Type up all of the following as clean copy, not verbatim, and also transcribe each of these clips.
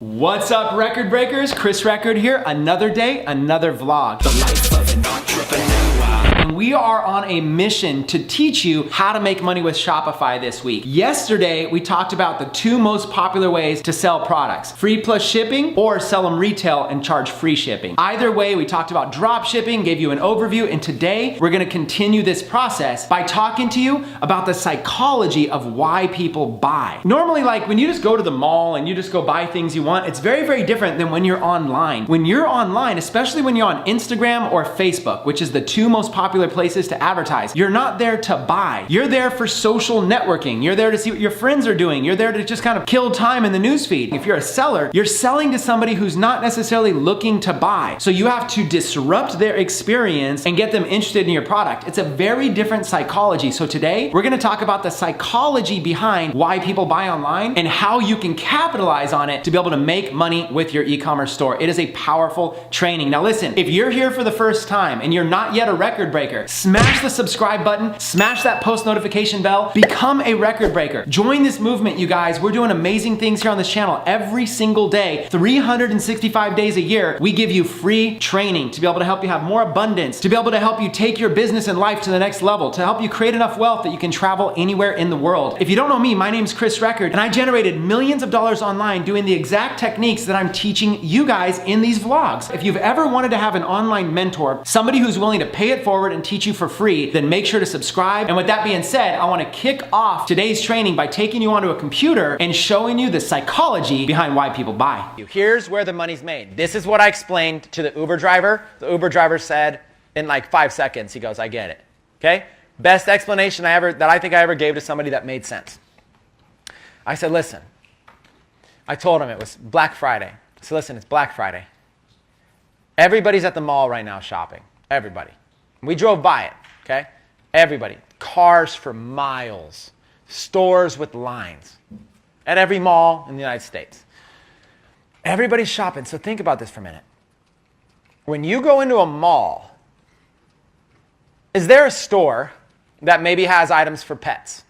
What's up, record breakers? Chris Record here. Another day, another vlog. The life of an entrepreneur. And we are on a mission to teach you how to make money with Shopify this week. Yesterday, we talked about the two most popular ways to sell products: free plus shipping, or sell them retail and charge free shipping. Either way, we talked about drop shipping, gave you an overview, and today we're gonna continue this process by talking to you about the psychology of why people buy. Normally, like when you just go to the mall and you just go buy things you want, it's very, very different than when you're online. When you're online, especially when you're on Instagram or Facebook, which is the two most popular places to advertise, you're not there to buy. You're there for social networking. You're there to see what your friends are doing. You're there to just kind of kill time in the newsfeed. If you're a seller, you're selling to somebody who's not necessarily looking to buy. So you have to disrupt their experience and get them interested in your product. It's a very different psychology. So today, we're gonna talk about the psychology behind why people buy online and how you can capitalize on it to be able to make money with your e-commerce store. It is a powerful training. Now listen, if you're here for the first time and you're not yet a record breaker, smash the subscribe button, smash that post notification bell, become a record breaker. Join this movement, you guys. We're doing amazing things here on this channel every single day, 365 days a year. We give you free training to be able to help you have more abundance, to be able to help you take your business and life to the next level, to help you create enough wealth that you can travel anywhere in the world. If you don't know me, my name's Chris Record, and I generated millions of dollars online doing the exact techniques that I'm teaching you guys in these vlogs. If you've ever wanted to have an online mentor, somebody who's willing to pay it forward and teach you for free, then make sure to subscribe. And with that being said, I want to kick off today's training by taking you onto a computer and showing you the psychology behind why people buy. Here's where the money's made. This is what I explained to the Uber driver. The Uber driver said in like 5 seconds, he goes, I get it. Okay? Best explanation that I think I ever gave to somebody that made sense. I said, listen, I told him it was Black Friday. So listen, it's Black Friday. Everybody's at the mall right now shopping. Everybody. We drove by it, okay? Everybody. Cars for miles. Stores with lines. At every mall in the United States. Everybody's shopping. So think about this for a minute. When you go into a mall, is there a store that maybe has items for pets?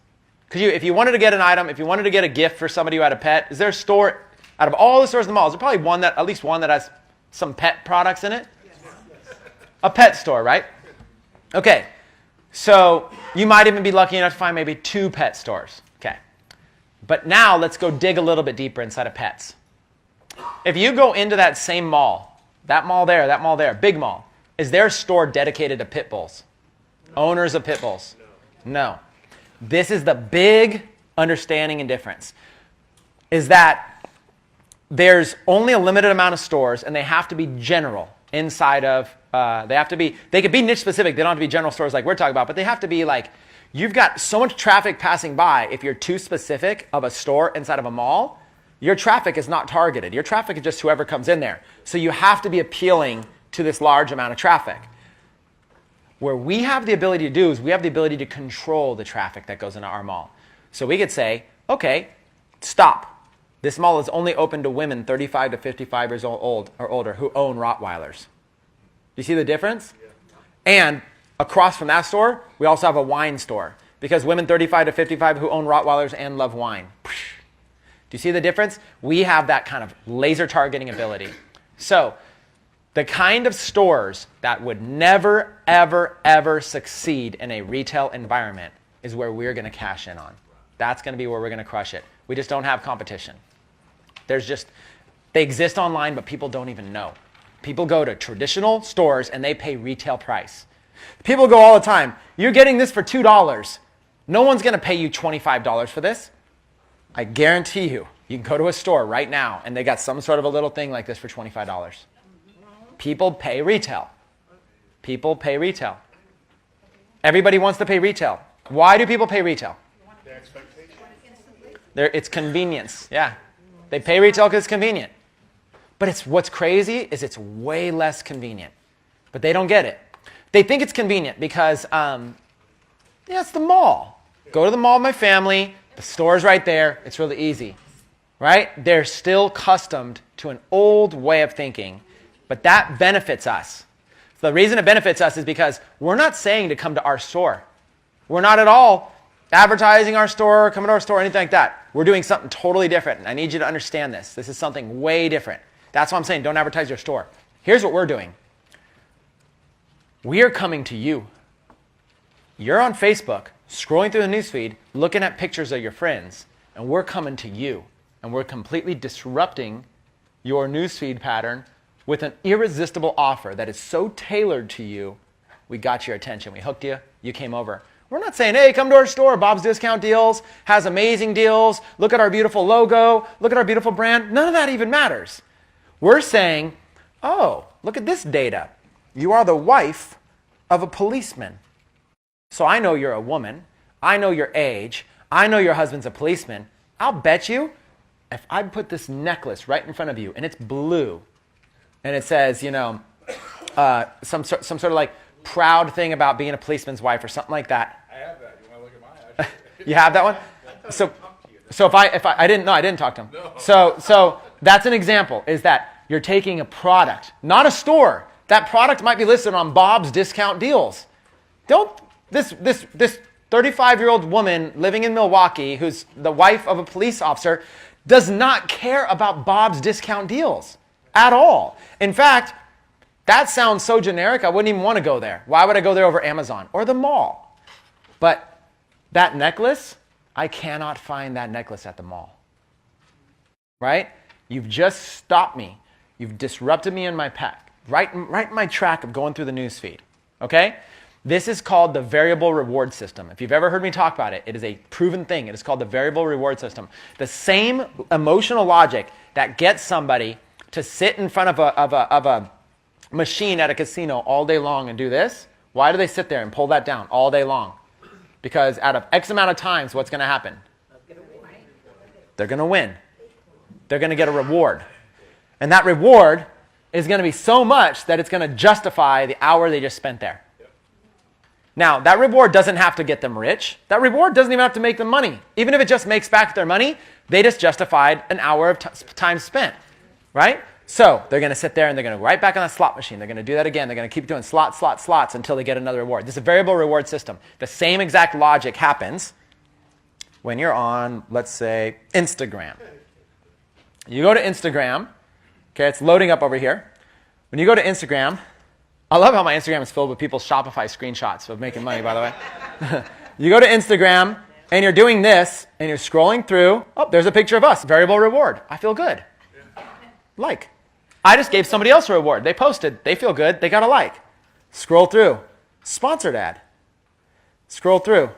Because if you wanted to get an item, if you wanted to get a gift for somebody who had a pet, is there a store, out of all the stores in the mall, is there probably one that, at least one that has some pet products in it? Yes. A pet store, right? Okay, so you might even be lucky enough to find maybe 2 pet stores. Okay, but now let's go dig a little bit deeper inside of pets. If you go into that same mall, that mall there, big mall, is there a store dedicated to pit bulls? No. Owners of pit bulls? No. This is the big understanding and difference, is that there's only a limited amount of stores and they have to be general inside of, they could be niche specific, they don't have to be general stores like we're talking about, but they have to be like, you've got so much traffic passing by, if you're too specific of a store inside of a mall, your traffic is not targeted. Your traffic is just whoever comes in there. So you have to be appealing to this large amount of traffic. Where we have the ability to do is we have the ability to control the traffic that goes into our mall. So we could say, okay, stop. This mall is only open to women 35 to 55 years old or older who own Rottweilers. Do you see the difference? Yeah. And across from that store, we also have a wine store because women 35 to 55 who own Rottweilers and love wine. Do you see the difference? We have that kind of laser targeting ability. So the kind of stores that would never, ever, ever succeed in a retail environment is where we're going to cash in on. That's going to be where we're going to crush it. We just don't have competition. They exist online, but people don't even know. People go to traditional stores and they pay retail price. People go all the time, you're getting this for $2. No one's going to pay you $25 for this. I guarantee you, you can go to a store right now and they got some sort of a little thing like this for $25. People pay retail. People pay retail. Everybody wants to pay retail. Why do people pay retail? Their expectation. It's convenience. Yeah. They pay retail because it's convenient. But what's crazy is it's way less convenient. But they don't get it. They think it's convenient because it's the mall. Go to the mall with my family. The store's right there. It's really easy. Right? They're still accustomed to an old way of thinking. But that benefits us. The reason it benefits us is because we're not saying to come to our store. We're not at all advertising our store, coming to our store, anything like that. We're doing something totally different. And I need you to understand this. This is something way different. That's why I'm saying don't advertise your store. Here's what we're doing. We are coming to you. You're on Facebook, scrolling through the newsfeed, looking at pictures of your friends, and we're coming to you. And we're completely disrupting your newsfeed pattern with an irresistible offer that is so tailored to you. We got your attention. We hooked you. You came over. We're not saying, hey, come to our store. Bob's Discount Deals has amazing deals. Look at our beautiful logo. Look at our beautiful brand. None of that even matters. We're saying, oh, look at this data. You are the wife of a policeman. So I know you're a woman. I know your age. I know your husband's a policeman. I'll bet you if I put this necklace right in front of you and it's blue and it says, you know, some sort of like proud thing about being a policeman's wife or something like that. I have that. You want to look at mine? You have that one? So if I didn't talk to him. No. So that's an example, is that you're taking a product, not a store. That product might be listed on Bob's Discount Deals. This 35-year-old woman living in Milwaukee who's the wife of a police officer does not care about Bob's Discount Deals at all. In fact, that sounds so generic, I wouldn't even want to go there. Why would I go there over Amazon or the mall? But that necklace, I cannot find that necklace at the mall. Right? You've just stopped me. You've disrupted me in my pack. Right in my track of going through the news feed. Okay? This is called the variable reward system. If you've ever heard me talk about it, it is a proven thing. It is called the variable reward system. The same emotional logic that gets somebody to sit in front of a machine at a casino all day long and do this. Why do they sit there and pull that down all day long? Because out of X amount of times, what's going to happen? They're going to win. They're going to get a reward. And that reward is going to be so much that it's going to justify the hour they just spent there. Now, that reward doesn't have to get them rich. That reward doesn't even have to make them money. Even if it just makes back their money, they just justified an hour of time spent, right? So they're going to sit there and they're going to go right back on that slot machine. They're going to do that again. They're going to keep doing slots until they get another reward. This is a variable reward system. The same exact logic happens when you're on, let's say, Instagram. You go to Instagram. Okay, it's loading up over here. When you go to Instagram, I love how my Instagram is filled with people's Shopify screenshots of making money, by the way. You go to Instagram, and you're doing this, and you're scrolling through. Oh, there's a picture of us. Variable reward. I feel good. Like. I just gave somebody else a reward. They posted. They feel good. They got a like. Scroll through. Sponsored ad. Scroll through.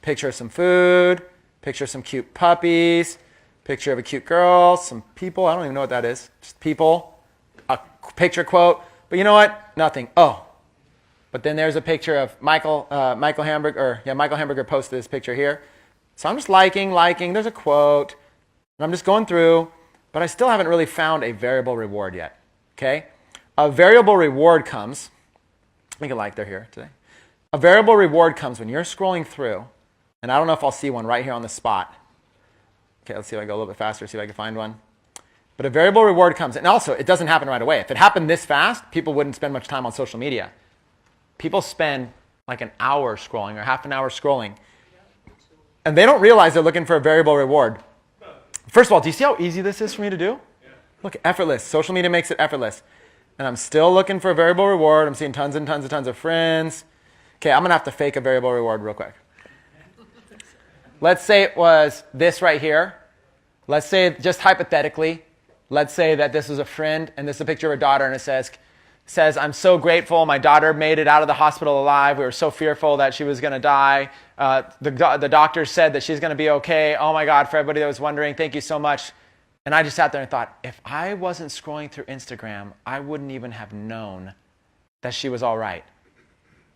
Picture of some food. Picture of some cute puppies. Picture of a cute girl. Some people. I don't even know what that is. Just people. A picture quote. But you know what? Nothing. Oh. But then there's a picture of Michael Hamburger posted this picture here. So I'm just liking. There's a quote. And I'm just going through. But I still haven't really found a variable reward yet. Okay? A variable reward comes. Make it like they're here today. A variable reward comes when you're scrolling through. And I don't know if I'll see one right here on the spot. Okay, let's see if I can go a little bit faster, see if I can find one. But a variable reward comes. And also, it doesn't happen right away. If it happened this fast, people wouldn't spend much time on social media. People spend like an hour scrolling or half an hour scrolling. And they don't realize they're looking for a variable reward. First of all, do you see how easy this is for me to do? Yeah. Look, effortless. Social media makes it effortless. And I'm still looking for a variable reward. I'm seeing tons and tons of friends. Okay, I'm going to have to fake a variable reward real quick. Let's say it was this right here. Let's say, just hypothetically, let's say that this is a friend and this is a picture of her daughter and it says, I'm so grateful. My daughter made it out of the hospital alive. We were so fearful that she was going to die. The doctor said that she's going to be okay. Oh my God, for everybody that was wondering, thank you so much. And I just sat there and thought, if I wasn't scrolling through Instagram, I wouldn't even have known that she was all right.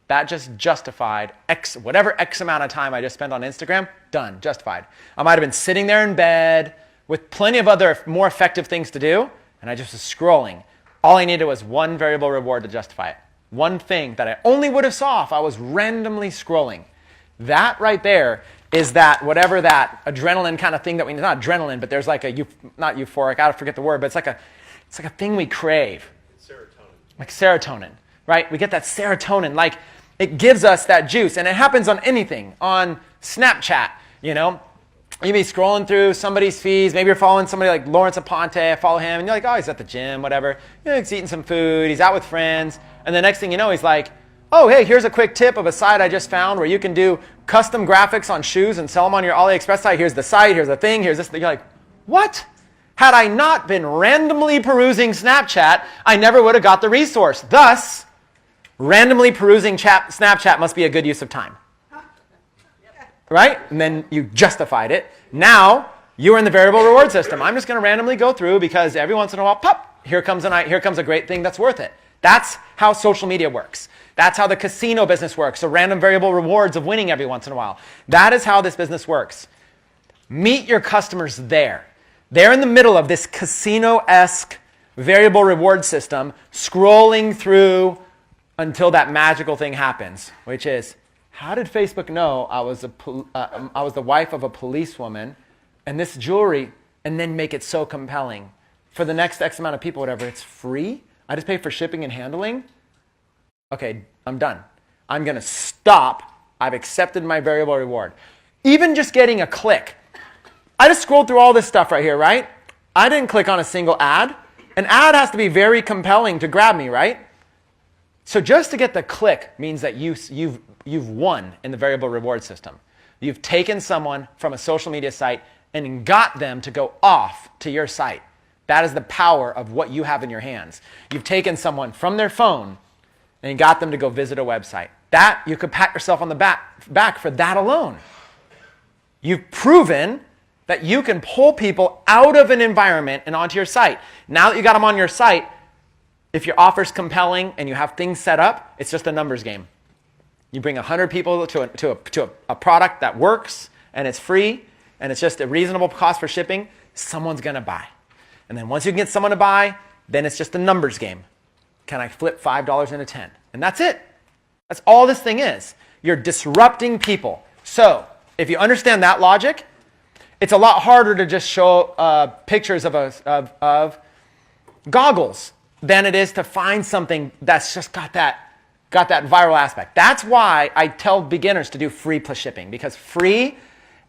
That just justified whatever X amount of time I just spent on Instagram, done, justified. I might have been sitting there in bed with plenty of other more effective things to do, and I just was scrolling. All I needed was one variable reward to justify it. One thing that I only would have saw if I was randomly scrolling. That right there is that whatever that adrenaline kind of thing that we, not adrenaline, but there's like not euphoric, I forget the word, but it's like a thing we crave. Serotonin. Like serotonin, right? We get that serotonin. Like it gives us that juice. And it happens on anything, on Snapchat, you know. You be scrolling through somebody's feeds. Maybe you're following somebody like Lawrence Aponte. I follow him, and you're like, oh, he's at the gym, whatever. You know, he's eating some food. He's out with friends. And the next thing you know, he's like, oh, hey, here's a quick tip of a site I just found where you can do custom graphics on shoes and sell them on your AliExpress site. Here's the site. Here's the thing. Here's this. You're like, what? Had I not been randomly perusing Snapchat, I never would have got the resource. Thus, randomly perusing Snapchat must be a good use of time. Right? And then you justified it. Now, you're in the variable reward system. I'm just going to randomly go through because every once in a while, pop, here comes a great thing that's worth it. That's how social media works. That's how the casino business works. So random variable rewards of winning every once in a while. That is how this business works. Meet your customers there. They're in the middle of this casino-esque variable reward system, scrolling through until that magical thing happens, which is, how did Facebook know I was the wife of a policewoman and this jewelry, and then make it so compelling? For the next X amount of people, whatever, it's free? I just pay for shipping and handling? Okay, I'm done. I'm going to stop. I've accepted my variable reward. Even just getting a click. I just scrolled through all this stuff right here, right? I didn't click on a single ad. An ad has to be very compelling to grab me, right? So just to get the click means that you've won in the variable reward system. You've taken someone from a social media site and got them to go off to your site. That is the power of what you have in your hands. You've taken someone from their phone and got them to go visit a website. That, you could pat yourself on the back for that alone. You've proven that you can pull people out of an environment and onto your site. Now that you got them on your site, if your offer's compelling and you have things set up, it's just a numbers game. You bring 100 people to a product that works and it's free and it's just a reasonable cost for shipping, someone's going to buy. And then once you get someone to buy, then it's just a numbers game. Can I flip $5 into 10? And that's it. That's all this thing is. You're disrupting people. So if you understand that logic, it's a lot harder to just show pictures of goggles than it is to find something that's just got that viral aspect. That's why I tell beginners to do free plus shipping, because free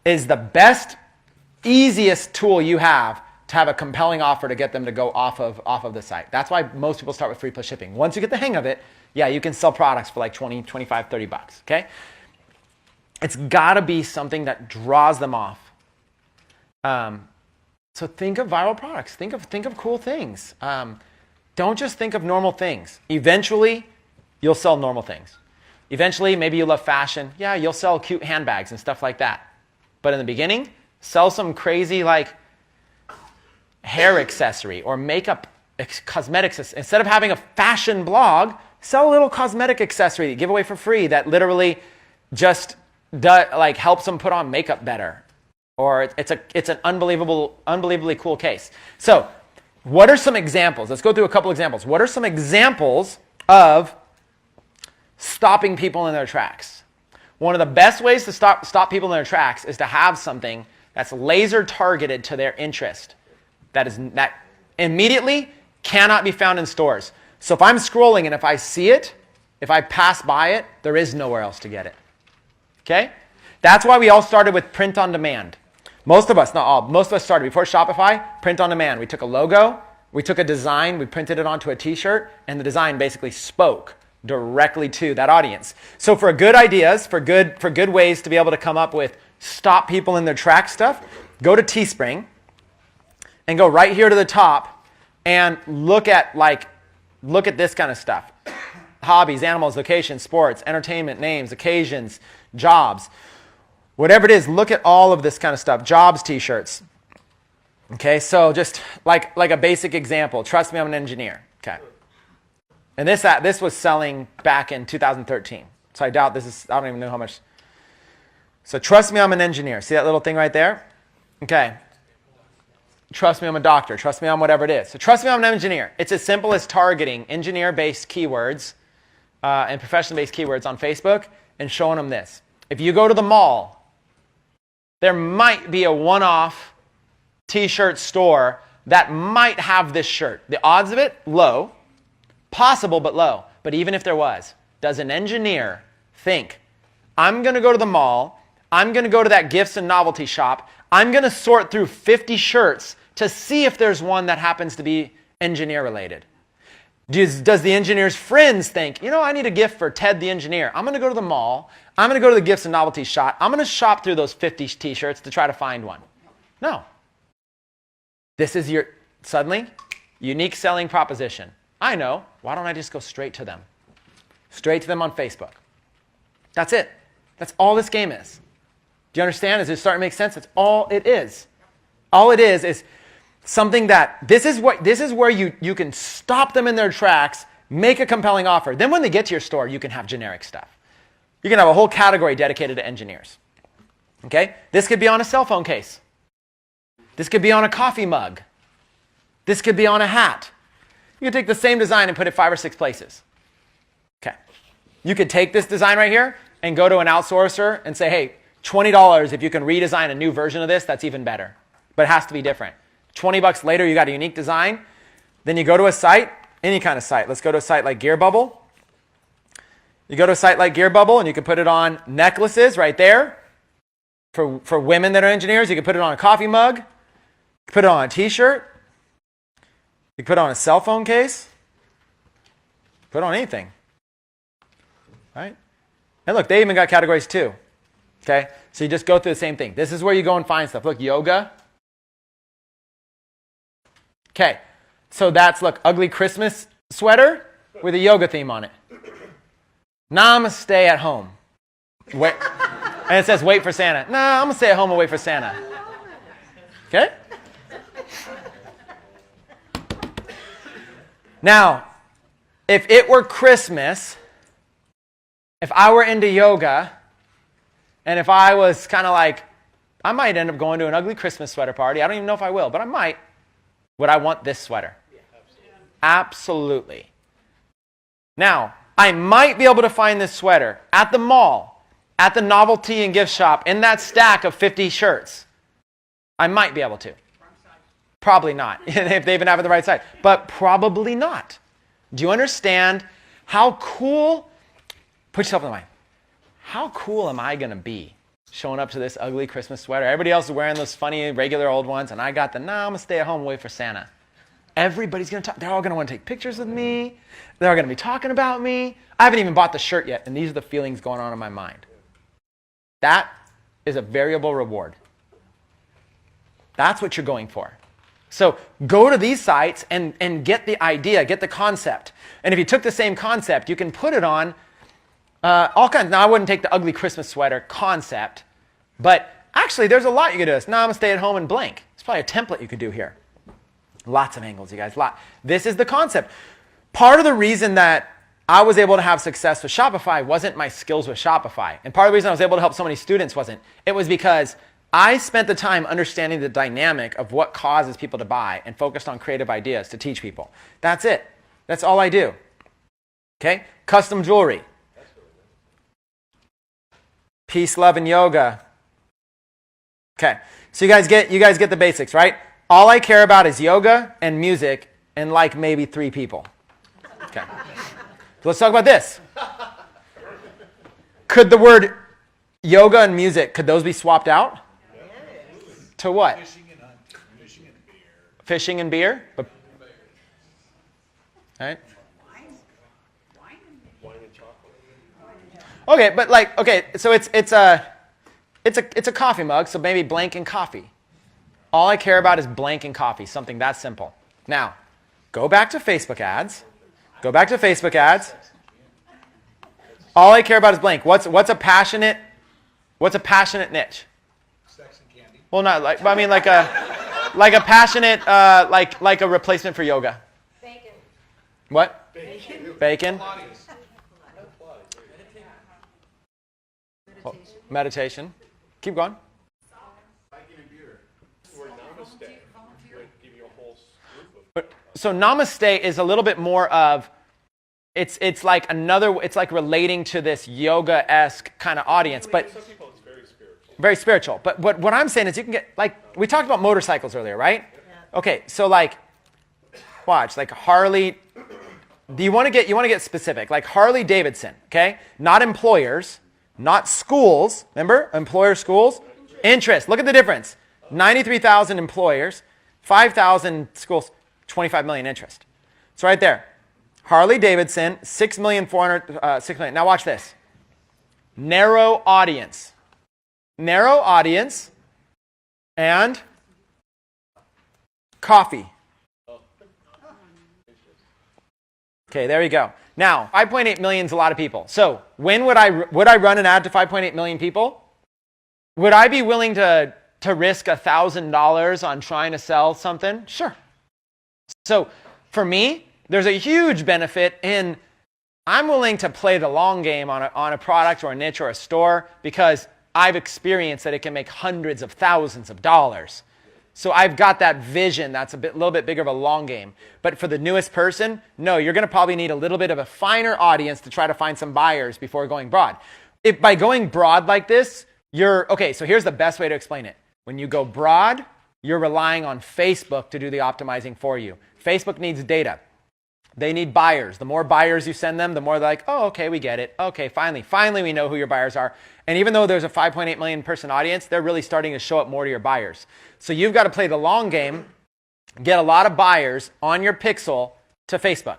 is the best, easiest tool you have to have a compelling offer to get them to go off of the site. That's why most people start with free plus shipping. Once you get the hang of it, yeah, you can sell products for like 20, 25, 30 bucks, okay? It's got to be something that draws them off. So think of viral products. Think of cool things. Don't just think of normal things. Eventually, you'll sell normal things. Eventually, maybe you love fashion. Yeah, you'll sell cute handbags and stuff like that. But in the beginning, sell some crazy like hair accessory or makeup cosmetics. Instead of having a fashion blog, sell a little cosmetic accessory that you give away for free that literally just helps them put on makeup better. Or it's an unbelievably cool case. So what are some examples? Let's go through a couple examples. What are some examples of stopping people in their tracks? One of the best ways to stop people in their tracks is to have something that's laser targeted to their interest. That immediately cannot be found in stores. So if I'm scrolling and if I see it, if I pass by it, there is nowhere else to get it. Okay? That's why we all started with print on demand. Most of us, not all, most of us started before Shopify, print on demand. We took a logo, we took a design, we printed it onto a t-shirt, and the design basically spoke directly to that audience. So for good ideas, for good ways to be able to come up with stop people in their track stuff, go to Teespring and go right here to the top and look at this kind of stuff. Hobbies, animals, locations, sports, entertainment, names, occasions, jobs. Whatever it is, look at all of this kind of stuff. Jobs t-shirts. Okay, so just like a basic example. Trust me, I'm an engineer. Okay. And this was selling back in 2013. So I doubt I don't even know how much. So trust me, I'm an engineer. See that little thing right there? Okay. Trust me, I'm a doctor. Trust me, I'm whatever it is. So trust me, I'm an engineer. It's as simple as targeting engineer-based keywords and professional-based keywords on Facebook and showing them this. If you go to the mall, there might be a one-off t-shirt store that might have this shirt. The odds of it, low. Possible, but low. But even if there was, does an engineer think, I'm going to go to the mall. I'm going to go to that gifts and novelty shop. I'm going to sort through 50 shirts to see if there's one that happens to be engineer related. Does the engineer's friends think, I need a gift for Ted the engineer. I'm going to go to the mall. I'm going to go to the gifts and novelty shop. I'm going to shop through those 50 t-shirts to try to find one. No. This is your, suddenly, unique selling proposition. I know. Why don't I just go straight to them? Straight to them on Facebook. That's it. That's all this game is. Do you understand? Is it starting to make sense? That's all it is. All it is something that this is where you can stop them in their tracks, make a compelling offer. Then when they get to your store, you can have generic stuff. You can have a whole category dedicated to engineers. Okay? This could be on a cell phone case. This could be on a coffee mug. This could be on a hat. You could take the same design and put it 5 or 6 places. Okay. You could take this design right here and go to an outsourcer and say, hey, $20 if you can redesign a new version of this, that's even better. But it has to be different. $20 later, you got a unique design. Then you go to a site, any kind of site. Let's go to a site like Gear Bubble. You go to a site like Gear Bubble, and you can put it on necklaces right there. For women that are engineers, you can put it on a coffee mug. You can put it on a t-shirt. You can put it on a cell phone case. Put it on anything. Right? And look, they even got categories too. Okay? So you just go through the same thing. This is where you go and find stuff. Look, yoga. Okay, so that's, look, ugly Christmas sweater with a yoga theme on it. Namaste at home. Wait, and it says wait for Santa. Nah, I'm going to stay at home and wait for Santa. Okay? Now, if it were Christmas, if I were into yoga, and if I was kind of like, I might end up going to an ugly Christmas sweater party. I don't even know if I will, but I might. Would I want this sweater? Yeah, absolutely. Now, I might be able to find this sweater at the mall, at the novelty and gift shop, in that stack of 50 shirts. I might be able to. Probably not, if they even have it the right size. But probably not. Do you understand how cool? Put yourself in the mind. How cool am I going to be showing up to this ugly Christmas sweater? Everybody else is wearing those funny, regular old ones, and I got I'm going to stay at home and wait for Santa. Everybody's going to talk. They're all going to want to take pictures with me. They're all going to be talking about me. I haven't even bought the shirt yet, and these are the feelings going on in my mind. That is a variable reward. That's what you're going for. So go to these sites and get the idea, get the concept. And if you took the same concept, you can put it on all kinds. Now, I wouldn't take the ugly Christmas sweater concept, but actually, there's a lot you could do. Now, I'm going to stay at home and blank. It's probably a template you could do here. Lots of angles, you guys. This is the concept. Part of the reason that I was able to have success with Shopify wasn't my skills with Shopify. And part of the reason I was able to help so many students wasn't. It was because I spent the time understanding the dynamic of what causes people to buy and focused on creative ideas to teach people. That's it. That's all I do. Okay? Custom jewelry. Peace, love, and yoga. Okay. So you guys get the basics, right? All I care about is yoga and music and like maybe 3 people. Okay. So let's talk about this. Could the word yoga and music, could those be swapped out? Yes. To what? Fishing and beer. Fishing and beer? But, all right. Wine and chocolate. Okay, but like, okay, so it's a coffee mug, so maybe blank and coffee. All I care about is blank and coffee, something that simple. Now, go back to Facebook ads. Go back to Facebook ads. All I care about is blank. What's a passionate niche? Sex and candy. Well, not like, I mean like a passionate like a replacement for yoga. Bacon. What? Bacon. Bacon. Pilates. Oh, meditation. Keep going. Hiking and beer. Or namaste. Like give you a whole group of. But, so namaste is a little bit more of, it's like relating to this yoga-esque kind of audience, but Some people it's very spiritual. very spiritual. But what I'm saying is you can get, like, we talked about motorcycles earlier, right? Okay, so like, watch, like Harley you want to get specific, like Harley Davidson, okay? Not employers, not schools. Remember, employer schools, interest. Look at the difference. 93,000 employers, 5,000 schools, 25 million interest. It's right there. Harley Davidson, 6 million. Now watch this. Narrow audience. Narrow audience and coffee. Okay, there you go. Now, 5.8 million is a lot of people. So when would I run an ad to 5.8 million people? Would I be willing to risk $1,000 on trying to sell something? Sure. So for me, there's a huge benefit in I'm willing to play the long game on a product or a niche or a store because I've experienced that it can make hundreds of thousands of dollars. So I've got that vision that's little bit bigger of a long game. But for the newest person, no, you're going to probably need a little bit of a finer audience to try to find some buyers before going broad. If by going broad like this, okay, so here's the best way to explain it. When you go broad, you're relying on Facebook to do the optimizing for you. Facebook needs data. They need buyers. The more buyers you send them, the more they're like, oh, okay, we get it. Okay, finally we know who your buyers are. And even though there's a 5.8 million person audience, they're really starting to show up more to your buyers. So you've got to play the long game, get a lot of buyers on your pixel to Facebook.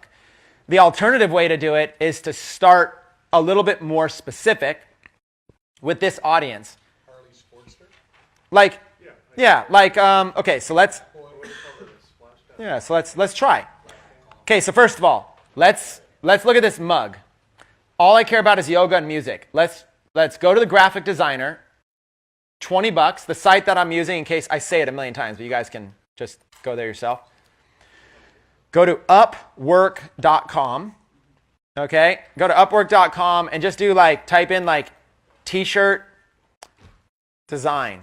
The alternative way to do it is to start a little bit more specific with this audience. Harley Sportster? Like, okay, so let's try. Okay, so first of all, let's look at this mug. All I care about is yoga and music. Let's go to the graphic designer. $20, the site that I'm using in case I say it a million times, but you guys can just go there yourself. Go to upwork.com. Okay, go to upwork.com and just do type in t-shirt design.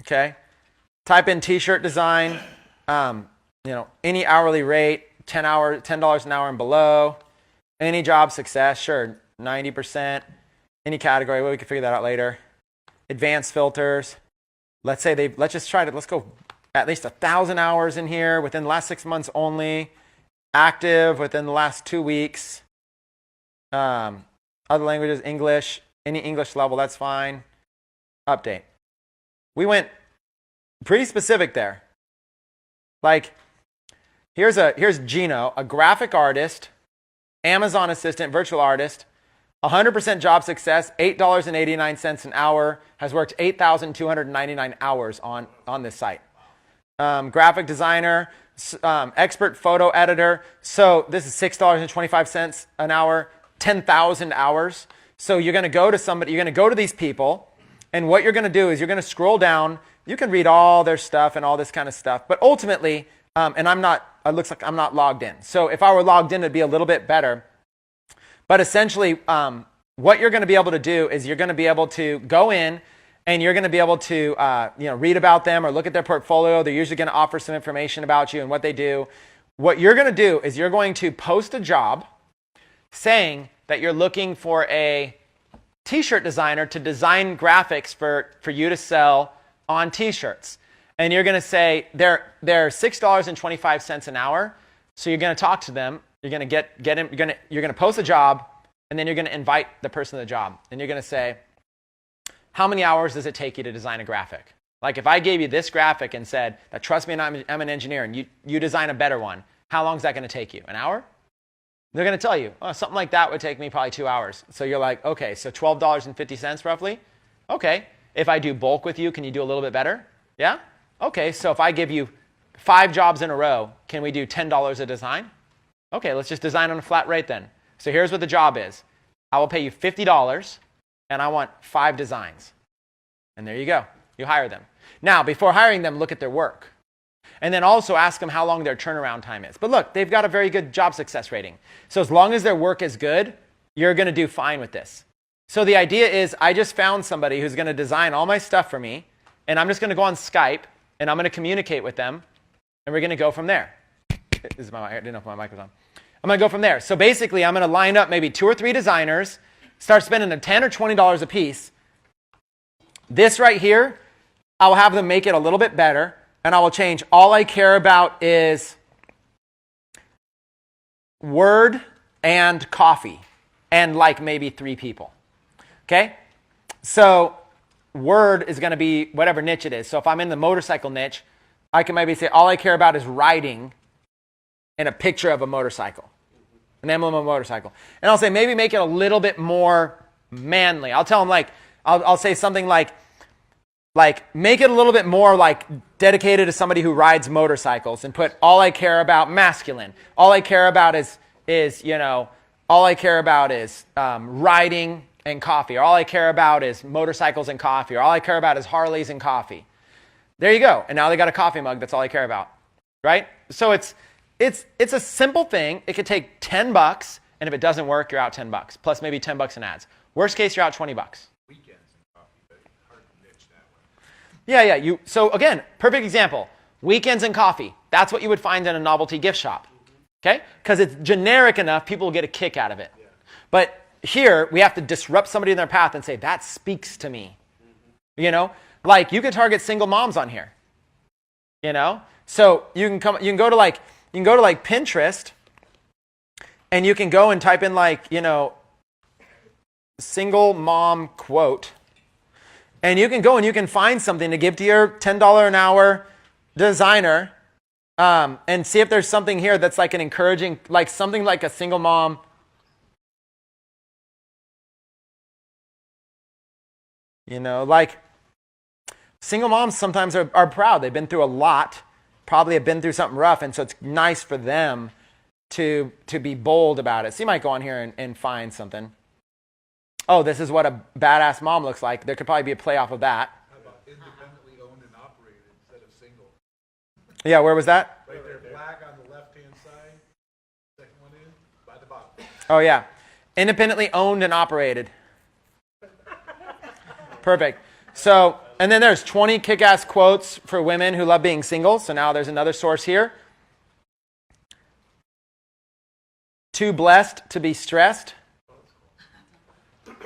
Okay, type in t-shirt design. Any hourly rate, $10 an hour and below. Any job success, sure, 90%. Any category, well, we can figure that out later. Advanced filters. Let's go at least 1,000 hours in here within the last 6 months only. Active within the last 2 weeks. Other languages, English, any English level, that's fine. Update. We went pretty specific there. Here's Gino, a graphic artist, Amazon assistant, virtual artist, 100% job success, $8.89 an hour, has worked 8,299 hours on this site. Graphic designer, expert photo editor. So this is $6.25 an hour, 10,000 hours. So you're going to go to somebody, you're going to go to these people, and what you're going to do is you're going to scroll down. You can read all their stuff and all this kind of stuff, but ultimately, and it looks like I'm not logged in. So if I were logged in, it'd be a little bit better. But essentially, what you're going to be able to do is you're going to be able to go in and you're going to be able to read about them or look at their portfolio. They're usually going to offer some information about you and what they do. What you're going to do is you're going to post a job saying that you're looking for a t-shirt designer to design graphics for you to sell on t-shirts. And you're going to say they're $6.25 an hour. So you're going to talk to them. You're going to get him. You're going to post a job, and then you're going to invite the person to the job. And you're going to say, how many hours does it take you to design a graphic? Like if I gave you this graphic and said, that trust me, I'm an engineer, and you design a better one, how long is that going to take you? An hour? They're going to tell you, oh, something like that would take me probably 2 hours. So you're like, okay, so $12.50 roughly. Okay, if I do bulk with you, can you do a little bit better? Yeah? Okay, so if I give you 5 jobs in a row, can we do $10 a design? Okay, let's just design on a flat rate then. So here's what the job is. I will pay you $50 and I want 5 designs. And there you go. You hire them. Now, before hiring them, look at their work. And then also ask them how long their turnaround time is. But look, they've got a very good job success rating. So as long as their work is good, you're going to do fine with this. So the idea is I just found somebody who's going to design all my stuff for me, and I'm just going to go on Skype, and I'm going to communicate with them, and we're going to go from there. I didn't know if my mic was on. I'm going to go from there. So basically, I'm going to line up maybe 2 or 3 designers, start spending them $10 or $20 a piece. This right here, I'll have them make it a little bit better, and I will change. All I care about is Word and coffee and like maybe 3 people. Okay? So Word is going to be whatever niche it is. So if I'm in the motorcycle niche, I can maybe say all I care about is riding and a picture of a motorcycle, an emblem of a motorcycle. And I'll say maybe make it a little bit more manly. I'll tell them like, I'll say something like make it a little bit more like dedicated to somebody who rides motorcycles and put all I care about masculine. All I care about is all I care about is riding and coffee. Or all I care about is motorcycles and coffee. Or all I care about is Harleys and coffee. There you go. And now they got a coffee mug. That's all I care about, right? So it's a simple thing. It could take $10, and if it doesn't work, you're out $10 plus maybe $10 in ads. Worst case, you're out $20. Weekends and coffee, but hard to niche that one. Yeah. So again, perfect example. Weekends and coffee. That's what you would find in a novelty gift shop. Okay? Because it's generic enough, people will get a kick out of it. Yeah. But here, we have to disrupt somebody in their path and say, that speaks to me. Like you can target single moms on here. So you can go to Pinterest, and you can go and type in single mom quote, and you can go and you can find something to give to your $10 an hour designer, and see if there's something here that's like an encouraging, like something like a single mom. Like single moms sometimes are proud. They've been through a lot, probably have been through something rough, and so it's nice for them to be bold about it. So you might go on here and find something. Oh, this is what a badass mom looks like. There could probably be a play off of that. How about independently owned and operated instead of single? Yeah, where was that? Right there, black on the left-hand side. Second one in, by the bottom. Oh, yeah. Independently owned and operated. Perfect. So, and then there's 20 kick-ass quotes for women who love being single. So now there's another source here. Too blessed to be stressed.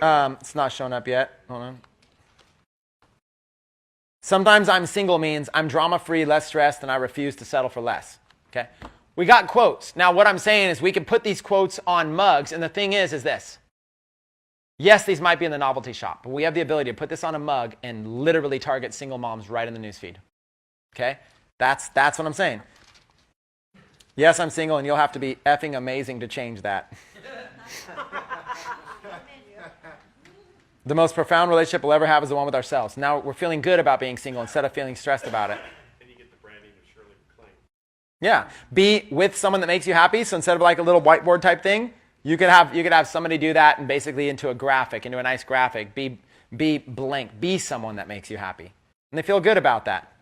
It's not showing up yet. Hold on. Sometimes I'm single means I'm drama-free, less stressed, and I refuse to settle for less. Okay? We got quotes. Now, what I'm saying is we can put these quotes on mugs, and the thing is this. Yes, these might be in the novelty shop, but we have the ability to put this on a mug and literally target single moms right in the newsfeed. Okay? That's what I'm saying. Yes, I'm single, and you'll have to be effing amazing to change that. The most profound relationship we'll ever have is the one with ourselves. Now we're feeling good about being single instead of feeling stressed about it. And you get the branding of Shirley MacLaine. Yeah. Be with someone that makes you happy. So instead of like a little whiteboard type thing, you could have somebody do that and basically into a graphic, into a nice graphic. Be blank. Be someone that makes you happy. And they feel good about that.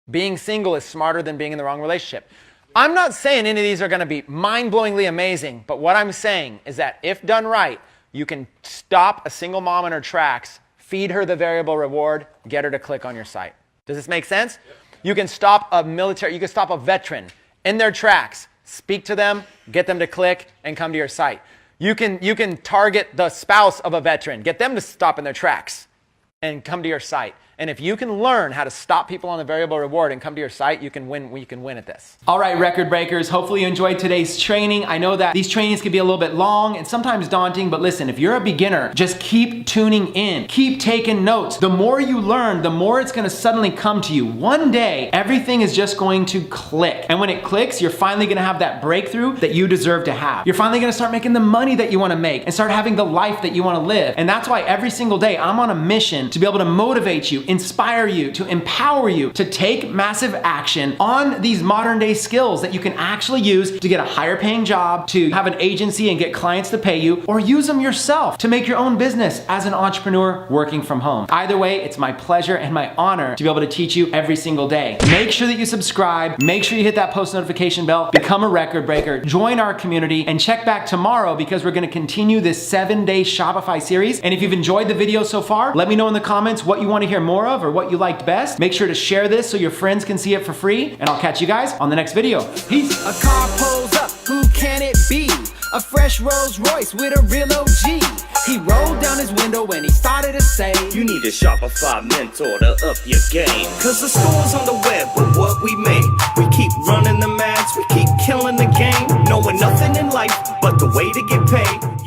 Being single is smarter than being in the wrong relationship. I'm not saying any of these are going to be mind-blowingly amazing, but what I'm saying is that if done right, you can stop a single mom in her tracks, feed her the variable reward, get her to click on your site. Does this make sense? Yep. You can stop a veteran in their tracks, speak to them, get them to click, and come to your site. You can target the spouse of a veteran, get them to stop in their tracks and come to your site. And if you can learn how to stop people on the variable reward and come to your site, you can win at this. All right, record breakers, hopefully you enjoyed today's training. I know that these trainings can be a little bit long and sometimes daunting, but listen, if you're a beginner, just keep tuning in, keep taking notes. The more you learn, the more it's gonna suddenly come to you. One day, everything is just going to click. And when it clicks, you're finally gonna have that breakthrough that you deserve to have. You're finally gonna start making the money that you wanna make and start having the life that you wanna live. And that's why every single day, I'm on a mission to be able to motivate you, inspire you, to empower you to take massive action on these modern day skills that you can actually use to get a higher paying job, to have an agency and get clients to pay you, or use them yourself to make your own business as an entrepreneur working from home. Either way, it's my pleasure and my honor to be able to teach you every single day. Make sure that you subscribe, make sure you hit that post notification bell, become a record breaker, join our community, and check back tomorrow because we're gonna continue this 7-day Shopify series. And if you've enjoyed the video so far, let me know in the comments what you want to hear more of or what you liked best. Make sure to share this so your friends can see it for free, and I'll catch you guys on the next video. Peace. A car pulls up, who can it be? A fresh Rolls Royce with a real OG. He rolled down his window and he started to say, you need a Shopify mentor to up your game. Cause the store's on the web, but what we make, we keep running the maths, we keep killing the game. Knowing nothing in life but the way to get paid.